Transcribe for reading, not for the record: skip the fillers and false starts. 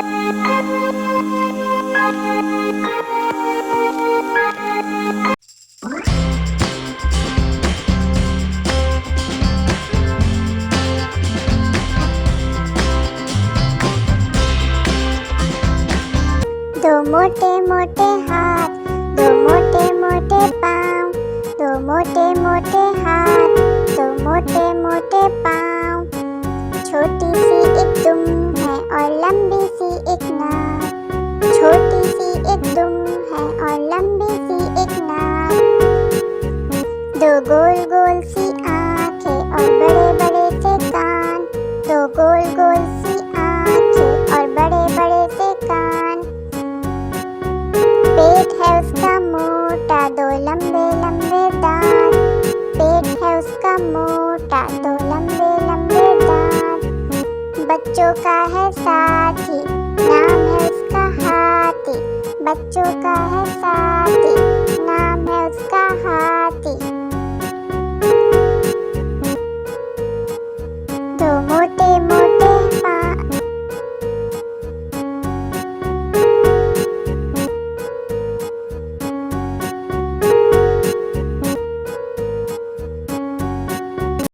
दो मोटे मोटे हाथ, दो मोटे मोटे पाँव, दो मोटे मोटे हाथ, दो मोटे मोटे पाँव। छोटी सी एक दुम है और लंबी सी एक नाक, छोटी सी एक दुम है और लंबी सी एक नाक। दो गोल गोल सी आँखें और बड़े बड़े से कान, दो गोल गोल सी आँखें और बड़े बड़े से कान। पेट है उसका मोटा, दो लंबे लंबे दांत, पेट है उसका मोटा, दो लंबे लंबे दांत। बच्चों का है साथी, नाम है उसका हाथी, बच्चों का है साथी,